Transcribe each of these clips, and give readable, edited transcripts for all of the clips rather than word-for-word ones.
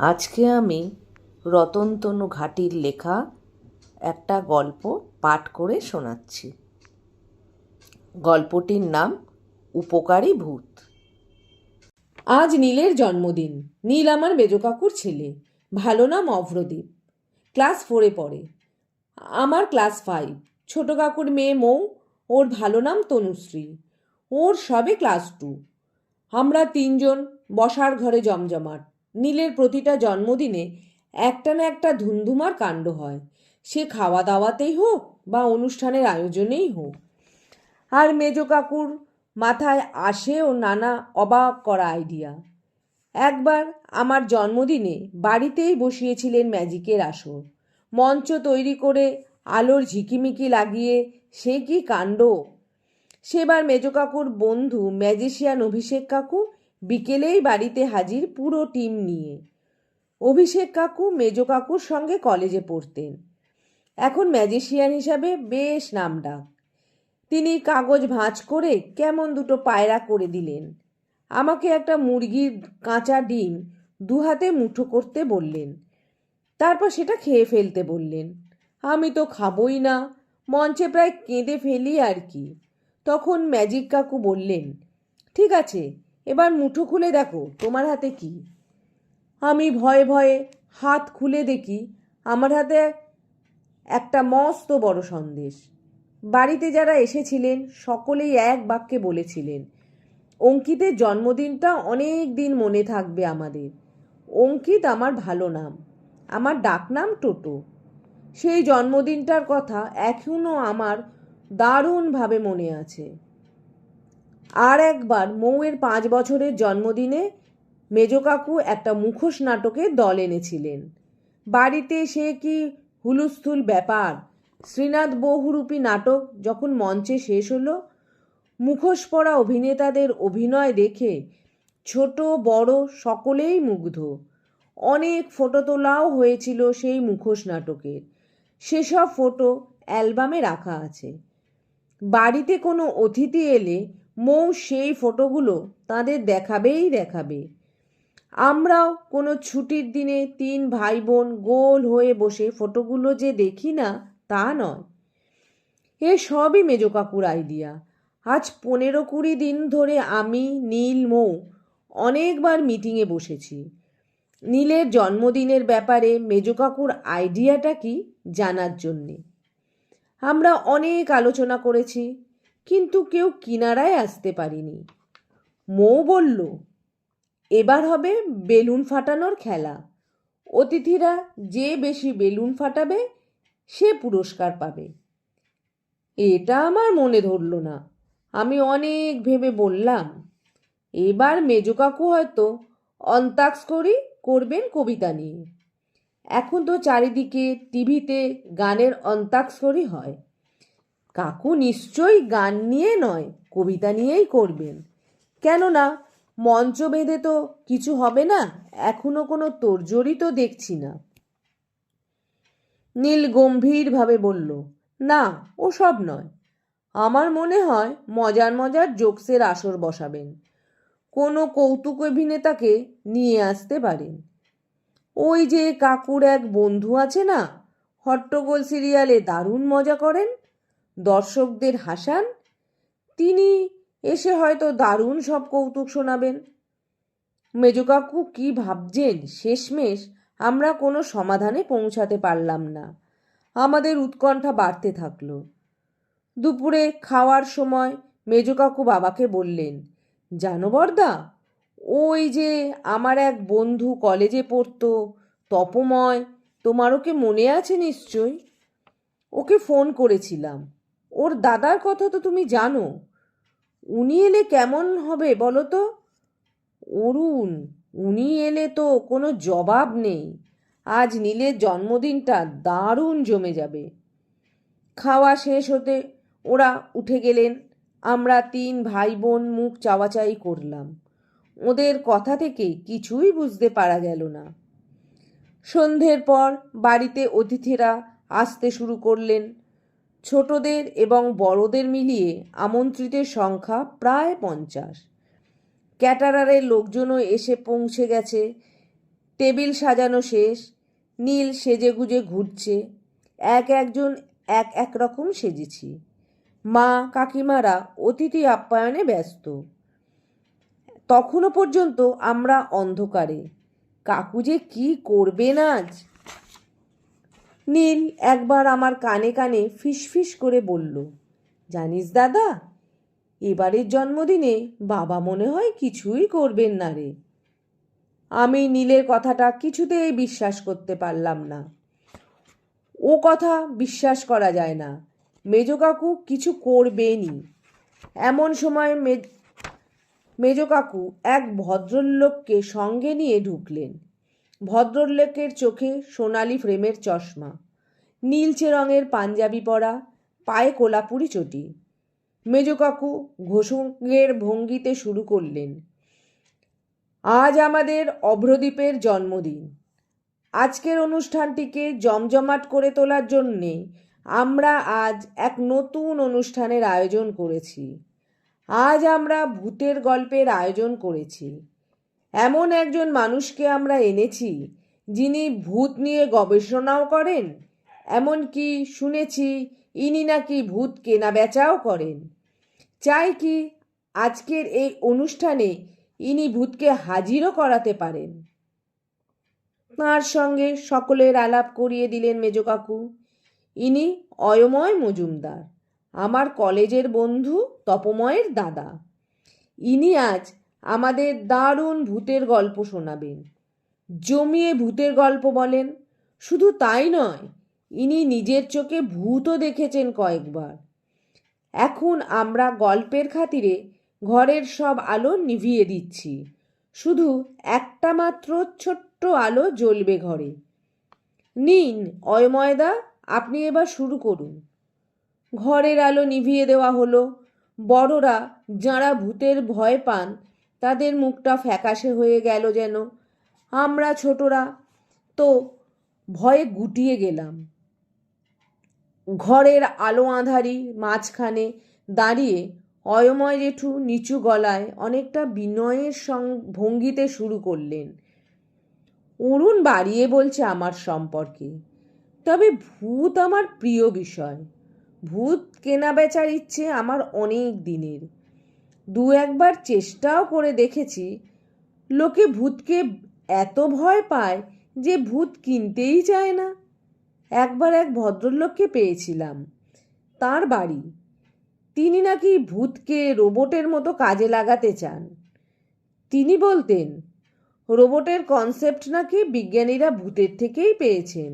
আজকে আমি রতনতনু ঘাটির লেখা একটা গল্প পাঠ করে শোনাচ্ছি। গল্পটির নাম উপকারী ভূত। আজ নীলের জন্মদিন। নীল আমার মেজো কাকুর ছেলে। ভালো নাম অভ্রদীপ। ক্লাস 4-এ পড়ে। আমার ক্লাস 5। ছোট কাকুর মেয়ে মৌ, ওর ভালো নাম তনুশ্রী। ওর সবে ক্লাস 2। আমরা তিনজন বসার ঘরে জমজমাট। নীলের প্রতিটা জন্মদিনে একটা না একটা ধুমধুমার কাণ্ড হয়, সে খাওয়া দাওয়াতেই হোক বা অনুষ্ঠানের আয়োজনেই হোক। আর মেজো কাকুর মাথায় আসে ও নানা অবাক করা আইডিয়া। একবার আমার জন্মদিনে বাড়িতেই বসিয়েছিলেন ম্যাজিকের আসর। মঞ্চ তৈরি করে আলোর ঝিকিমিকি লাগিয়ে সে কি কাণ্ড! সেবার মেজো কাকুর বন্ধু ম্যাজিশিয়ান অভিষেক কাকু বিকেলেই বাড়িতে হাজির পুরো টিম নিয়ে। অভিষেক কাকু মেজো কাকুর সঙ্গে কলেজে পড়তেন। এখন ম্যাজিশিয়ান হিসাবে বেশ নামডাক। তিনি কাগজ ভাঁজ করে কেমন দুটো পায়রা করে দিলেন। আমাকে একটা মুরগির কাঁচা ডিম 2 হাতে মুঠো করতে বললেন। তারপর সেটা খেয়ে ফেলতে বললেন। আমি তো খাবই না, মঞ্চে প্রায় কেঁদে ফেলি আর কি। তখন ম্যাজিক কাকু বললেন, ঠিক আছে, এবার মুঠো খুলে দেখো তোমার হাতে কি। আমি ভয়ে ভয়ে হাত খুলে দেখি আমার হাতে একটা মস্ত বড় সন্দেশ। বাড়িতে যারা এসেছিলেন সকলেই এক বাক্যে বলেছিলেন, অঙ্কিতের জন্মদিনটা অনেক দিন মনে থাকবে আমাদের। অঙ্কিত আমার ভালো নাম, আমার ডাকনাম টোটো। সেই জন্মদিনটার কথা এখনও আমার দারুণভাবে মনে আছে। আর একবার মৌয়ের 5 বছরের জন্মদিনে মেজো কাকু একটা মুখোশ নাটকের দল এনেছিলেন। বাড়িতে সে কি হুলস্থুল ব্যাপার! শ্রীনাথ বহুরূপী নাটক যখন মঞ্চে শেষ হলো, মুখোশ পরা অভিনেতাদের অভিনয় দেখে ছোট বড় সকলেই মুগ্ধ। অনেক ফটো তোলাও হয়েছিল সেই মুখোশ নাটকের। সেসব ফটো অ্যালবামে রাখা আছে। বাড়িতে কোনো অতিথি এলে মৌ সেই ফটোগুলো তাদের দেখাবেই দেখাবে। আমরাও কোনো ছুটির দিনে 3 ভাই বোন গোল হয়ে বসে ফটোগুলো যে দেখি না তা নয়। এ সবই মেজো কাকুর আইডিয়া। আজ 15-20 দিন ধরে আমি, নীল, মৌ অনেকবার মিটিংয়ে বসেছি নীলের জন্মদিনের ব্যাপারে মেজো কাকুর আইডিয়াটা কি জানার জন্যে। আমরা অনেক আলোচনা করেছি, কিন্তু কেউ কিনারায় আসতে পারিনি। মৌ বলল, এবার হবে বেলুন ফাটানোর খেলা। অতিথিরা যে বেশি বেলুন ফাটাবে সে পুরস্কার পাবে। এটা আমার মনে ধরল না। আমি অনেক ভেবে বললাম, এবার মেজো কাকু হয়তো অন্তাক্ষরী করবেন কবিতা নিয়ে। এখন তো চারিদিকে টিভিতে গানের অন্তাক্ষরী হয়। কাকু নিশ্চয়ই গান নিয়ে নয়, কবিতা নিয়েই করবেন। কেননা মঞ্চ বেঁধে তো কিছু হবে না, এখনো কোনো তোড়জোড়ই তো দেখছি না। নীল গম্ভীরভাবে বলল, না, ওসব নয়। আমার মনে হয় মজার মজার জোকসের আসর বসাবেন। কোনো কৌতুক অভিনেতাকে নিয়ে আসতে পারেন। ওই যে কাকুর এক বন্ধু আছে না, হট্টগোল সিরিয়ালে দারুণ মজা করেন, দর্শকদের হাসান, তিনি এসে হয়তো দারুণ সব কৌতুক শোনাবেন। মেজো কাকু কি ভাবছেন শেষমেশ আমরা কোনো সমাধানে পৌঁছাতে পারলাম না। আমাদের উৎকণ্ঠা বাড়তে থাকলো। দুপুরে খাওয়ার সময় মেজো কাকু বাবাকে বললেন, জানো বড়দা, ওই যে আমার এক বন্ধু কলেজে পড়তো, তপময়, তোমার ওকে মনে আছে নিশ্চয়? ওকে ফোন করেছিলাম। ওর দাদার কথা তো তুমি জানো। উনি এলে কেমন হবে বলো তো? অরুণ, উনি এলে তো কোনো জবাব নেই। আজ নীলের জন্মদিনটা দারুণ জমে যাবে। খাওয়া শেষ হতে ওরা উঠে গেলেন। আমরা 3 ভাই বোন মুখ চাওয়াচাই করলাম। ওদের কথা থেকে কিছুই বুঝতে পারা গেল না। সন্ধ্যের পর বাড়িতে অতিথিরা আসতে শুরু করলেন। ছোটদের এবং বড়দের মিলিয়ে আমন্ত্রিতের সংখ্যা প্রায় 50। ক্যাটারারের লোকজনও এসে পৌঁছে গেছে। টেবিল সাজানো শেষ। নীল সেজেগুজে ঘুরছে। একজন এক রকম সেজেছি। মা কাকিমারা অতিথি আপ্যায়নে ব্যস্ত। তখনও পর্যন্ত আমরা অন্ধকারে। কাকু যে কি করবেন আজ! নীল একবার আমার কানে কানে ফিসফিস করে বলল, জানিস দাদা, এবারের জন্মদিনে বাবা মনে হয় কিছুই করবেন না রে। আমি নীলের কথাটা কিছুতেই বিশ্বাস করতে পারলাম না। ও কথা বিশ্বাস করা যায় না। মেজো কাকু কিছু করবেনই। এমন সময় মেজো কাকু এক ভদ্রলোককে সঙ্গে নিয়ে ঢুকলেন। ভদ্রলোকের চোখে সোনালি ফ্রেমের চশমা, নীলচে রঙের পাঞ্জাবি পরা, পায়ে কোলাপুরি চটি। মেজো কাকু ঘোষণের ভঙ্গিতে শুরু করলেন, আজ আমাদের অভ্রদীপের জন্মদিন। আজকের অনুষ্ঠানটিকে জমজমাট করে তোলার জন্যে আমরা আজ এক নতুন অনুষ্ঠানের আয়োজন করেছি। আজ আমরা ভূতের গল্পের আয়োজন করেছি। এমন একজন মানুষকে আমরা এনেছি যিনি ভূত নিয়ে গবেষণাও করেন। এমনকি শুনেছি ইনি নাকি ভূত কেনা বেচাও করেন। চাই কি আজকের এই অনুষ্ঠানে ইনি ভূতকে হাজিরও করাতে পারেন। তাঁর সঙ্গে সকলের আলাপ করিয়ে দিলেন মেজো কাকু। ইনি অয়ময় মজুমদার, আমার কলেজের বন্ধু তপময়ের দাদা। ইনি আজ আমাদের দারুণ ভূতের গল্প শোনাবেন। জমিয়ে ভূতের গল্প বলেন। শুধু তাই নয়, ইনি নিজের চোখে ভূতও দেখেছেন কয়েকবার। এখন আমরা গল্পের খাতিরে ঘরের সব আলো নিভিয়ে দিচ্ছি। শুধু একটা মাত্র ছোট্ট আলো জ্বলবে ঘরে। নিন অয়ময়দা, আপনি এবার শুরু করুন। ঘরের আলো নিভিয়ে দেওয়া হলো। বড়রা যাঁরা ভূতের ভয় পান তাদের মুখটা ফ্যাকাশে হয়ে গেল যেন। আমরা ছোটরা তো ভয়ে গুটিয়ে গেলাম। ঘরের আলো আঁধারি মাঝখানে দাঁড়িয়ে অয়ময় জেঠু নিচু গলায় অনেকটা বিনয়ের ভঙ্গিতে শুরু করলেন, অরুণ বাড়িয়ে বলছে আমার সম্পর্কে, তবে ভূত আমার প্রিয় বিষয়। ভূত কেনা বেচার ইচ্ছে আমার অনেক দিনের। দু একবার চেষ্টাও করে দেখেছি। লোকে ভূতকে এত ভয় পায় যে ভূত কিনতেই চায় না। একবার এক ভদ্রলোককে পেয়েছিলাম, তার বাড়ি। তিনি নাকি ভূতকে রোবটের মতো কাজে লাগাতে চান। তিনি বলতেন রোবটের কনসেপ্ট নাকি বিজ্ঞানীরা ভূতের থেকেই পেয়েছেন।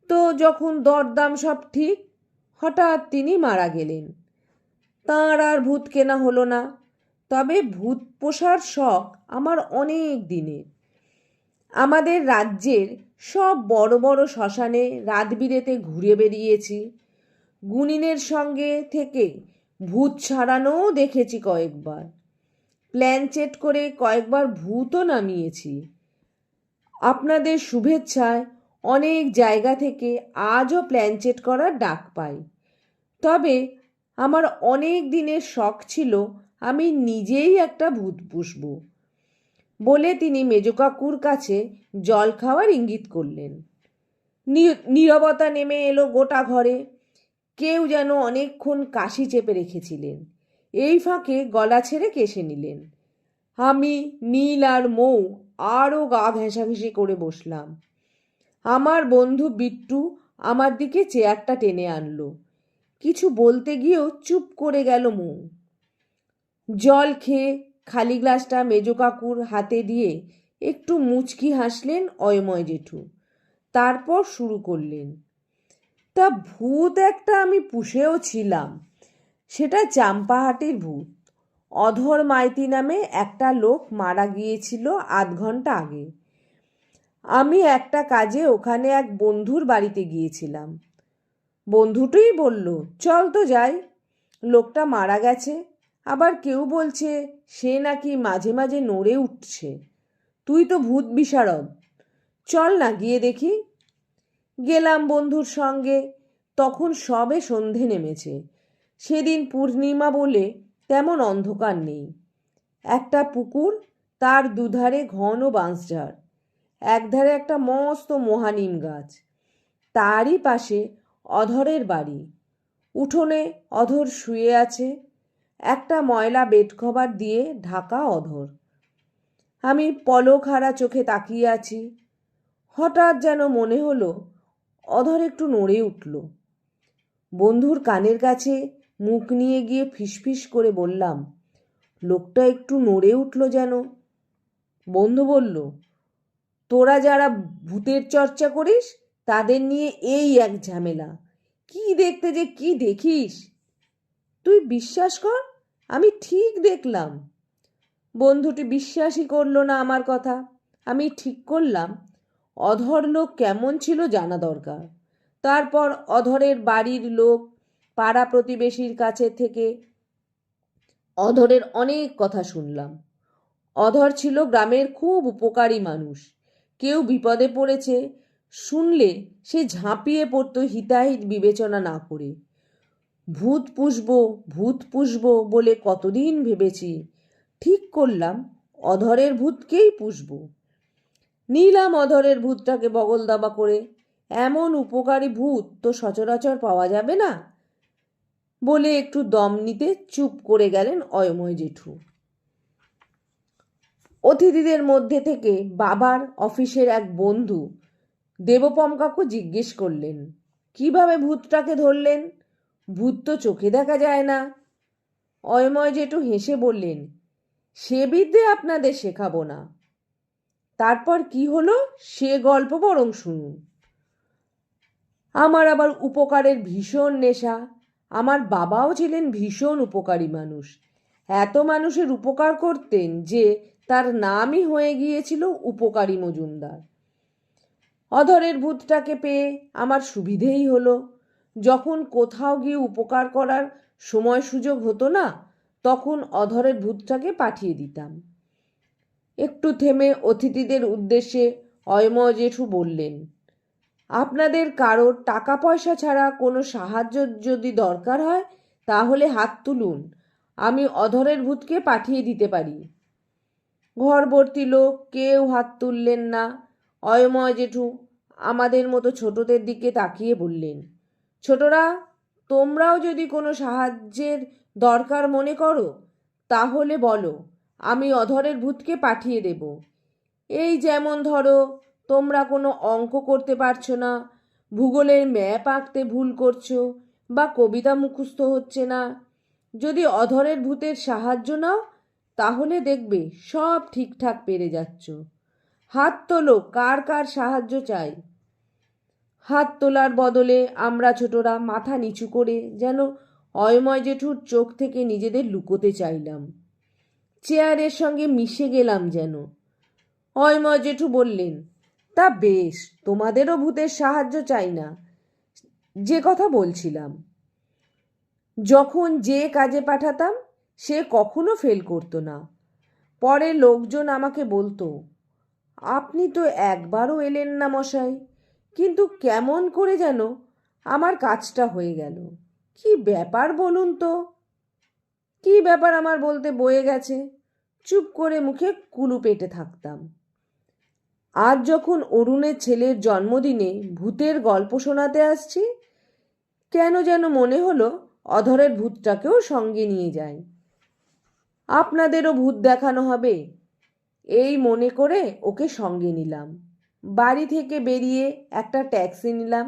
তো যখন দরদাম সব ঠিক, হঠাৎ তিনি মারা গেলেন। তাঁর আর ভূত কেনা হলো না। তবে ভূত পোষার শখ আমার অনেক দিনের। আমাদের রাজ্যের সব বড় বড় শ্মশানে রাত বিরেতে ঘুরে বেরিয়েছি। গুনিনের সঙ্গে থেকে ভূত ছাড়ানোও দেখেছি কয়েকবার। প্ল্যানচেট করে কয়েকবার ভূতও নামিয়েছি। আপনাদের শুভেচ্ছায় অনেক জায়গা থেকে আজও প্ল্যানচেট করার ডাক পাই। তবে আমার অনেক দিনের শখ ছিল আমি নিজেই একটা ভূত পুষব বলে তিনি মেজো কাকুর কাছে জল খাওয়ার ইঙ্গিত করলেন। নীরবতা নেমে এলো গোটা ঘরে। কেউ যেন অনেকক্ষণ কাশি চেপে রেখেছিলেন। এই ফাঁকে গলা ছেড়ে কেশে নিলেন। আমি, নীল আর মৌ আরও গা ঘেঁষাঘেঁষি করে বসলাম। আমার বন্ধু বিট্টু আমার দিকে চেয়ারটা টেনে আনলো। কিছু বলতে গিয়েও চুপ করে গেল মৌ। জল খেয়ে খালি গ্লাসটা মেজো কাকুর হাতে দিয়ে একটু মুচকি হাসলেন অয়ময় জেঠু। তারপর শুরু করলেন, তা ভূত একটা আমি পুষেও ছিলাম। সেটা চাম্পাহাটির ভূত। অধর মাইতি নামে একটা লোক মারা গিয়েছিল আধ ঘন্টা আগে। আমি একটা কাজে ওখানে এক বন্ধুর বাড়িতে গিয়েছিলাম। বন্ধুটাই বলল, চল তো যাই। লোকটা মারা গেছে, আবার কেউ বলছে সে নাকি মাঝে মাঝে নড়ে উঠছে। তুই তো ভূত বিশারদ, চল না গিয়ে দেখি। গেলাম বন্ধুর সঙ্গে। তখন সবে সন্ধে নেমেছে। সেদিন পূর্ণিমা বলে তেমন অন্ধকার নেই। একটা পুকুর, তার দুধারে ঘন বাঁশঝাড়। একধারে একটা মস্ত মহানিম গাছ, তারই পাশে অধরের বাড়ি। উঠোনে অধর শুয়ে আছে, একটা ময়লা বেড কভার দিয়ে ঢাকা অধর। আমি পলক হারা চোখে তাকিয়ে আছি। হঠাৎ যেন মনে হলো অধর একটু নড়ে উঠল। বন্ধুর কানের কাছে মুখ নিয়ে গিয়ে ফিসফিস করে বললাম, লোকটা একটু নড়ে উঠল যেন। বন্ধু বলল, তোরা যারা ভূতের চর্চা করিস তাদের নিয়ে এই এক ঝামেলা, কি দেখতে যে কি দেখিস। তুই বিশ্বাস কর, আমি ঠিক দেখলাম। বন্ধুটি বিশ্বাসই করলো না আমার কথা। আমি ঠিক করলাম অধর লোক কেমন ছিল জানা দরকার। তারপর অধরের বাড়ির লোক, পাড়া প্রতিবেশীর কাছে থেকে অধরের অনেক কথা শুনলাম। অধর ছিল গ্রামের খুব উপকারী মানুষ। কেউ বিপদে পড়েছে শুনলে সে ঝাঁপিয়ে পড়তো হিতাহিত বিবেচনা না করে। ভূত পুষবো বলে কতদিন ভেবেছি, ঠিক করলাম অধরের ভূতকেই পুষবো। নিলাম অধরের ভূতটাকে বগল দাবা করে। এমন উপকারী ভূত তো সচরাচর পাওয়া যাবে না বলে একটু দম নিতে চুপ করে গেলেন অয়ময় জেঠু। অতিথিদের মধ্যে থেকে বাবার অফিসের এক বন্ধু দেবপম কাকু জিজ্ঞেস করলেন, কিভাবে ভূতটাকে ধরলেন? ভূত তো চোখে দেখা যায় না। অয়ময় জেঠু হেসে বললেন, সে বিদ্যে আপনাদের শেখাবো না। তারপর কি হলো সে গল্প বরং শুনুন। আমার আবার উপকারের ভীষণ নেশা। আমার বাবাও ছিলেন ভীষণ উপকারী মানুষ। এত মানুষের উপকার করতেন যে তার নামই হয়ে গিয়েছিল উপকারী মজুমদার। অধরের ভূতটাকে পেয়ে আমার সুবিধেই হলো। যখন কোথাও গিয়ে উপকার করার সময় সুযোগ হতো না, তখন অধরের ভূতটাকে পাঠিয়ে দিতাম। একটু থেমে অতিথিদের উদ্দেশ্যে অয়ময় জেঠু বললেন, আপনাদের কারোর টাকা পয়সা ছাড়া কোনো সাহায্য যদি দরকার হয় তাহলে হাত তুলুন, আমি অধরের ভূতকে পাঠিয়ে দিতে পারি। ঘরভর্তি লোক কেউ হাত তুললেন না। অয়ময় জেঠু আমাদের মতো ছোটদের দিকে তাকিয়ে বললেন, ছোটরা, তোমরাও যদি কোনো সাহায্যের দরকার মনে করো তাহলে বলো, আমি অধরের ভূতকে পাঠিয়ে দেব। এই যেমন ধরো, তোমরা কোনো অঙ্ক করতে পারছো না, ভূগোলের ম্যাপ আঁকতে ভুল করছো, বা কবিতা মুখস্থ হচ্ছে না, যদি অধরের ভূতের সাহায্য নাও তাহলে দেখবে সব ঠিকঠাক পেরে যাচ্ছ। হাত তোলো, কার কার সাহায্য চাই। হাত তোলার বদলে আমরা ছোটরা মাথা নিচু করে যেন অয়ময় জেঠুর চোখ থেকে নিজেদের লুকোতে চাইলাম, চেয়ারের সঙ্গে মিশে গেলাম যেন। অয়ময় জেঠু বললেন, তা বেশ, তোমাদেরও ভূতের সাহায্য চাই না। যে কথা বলছিলাম, যখন যে কাজে পাঠাতাম সে কখনো ফেল করতো না। পরে লোকজন আমাকে বলতো, আপনি তো একবারও এলেন না মশাই, কিন্তু কেমন করে যেন আমার কাজটা হয়ে গেল। কি ব্যাপার বলুন তো? কি ব্যাপার আমার বলতে বয়ে গেছে। চুপ করে মুখে কুলু পেটে থাকতাম। আজ যখন অরুণের ছেলের জন্মদিনে ভূতের গল্প শোনাতে আসছি, কেন যেন মনে হলো অধরের ভূতটাকেও সঙ্গে নিয়ে যাই, আপনাদেরও ভূত দেখানো হবে, এই মনে করে ওকে সঙ্গে নিলাম। বাড়ি থেকে বেরিয়ে একটা ট্যাক্সি নিলাম।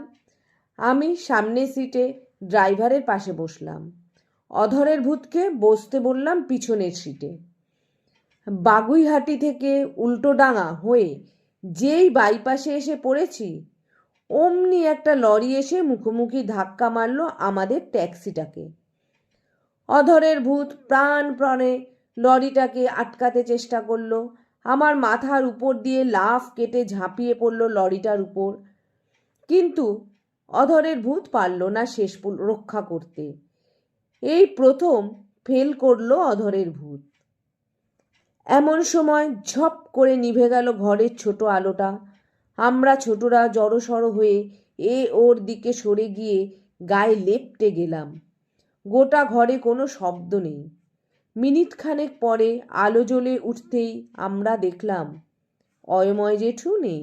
আমি সামনের সিটে ড্রাইভারের পাশে বসলাম। অধরের ভূতকে বসতে বললাম পিছনের সিটে। বাগুইহাটি থেকে উল্টোডাঙা হয়ে যেই বাইপাসে এসে পড়েছি, অমনি একটা লরি এসে মুখোমুখি ধাক্কা মারল আমাদের ট্যাক্সিটাকে। অধরের ভূত প্রাণপণে লরিটাকে আটকাতে চেষ্টা করলো। আমার মাথার উপর দিয়ে লাফ কেটে ঝাঁপিয়ে পড়ল লরিটার উপর, কিন্তু অধরের ভূত পারল না শেষ রক্ষা করতে। এই প্রথম ফেল করলো অধরের ভূত। এমন সময় ঝপ করে নিভে গেল ঘরের ছোট আলোটা। আমরা ছোটরা জড়সড় হয়ে ওর দিকে সরে গিয়ে গায়ে লেপ্টে গেলাম। গোটা ঘরে কোনো শব্দ নেই। মিনিট খানেক পরে আলো জ্বলে উঠতেই আমরা দেখলাম অয়ময় জেঠু নেই।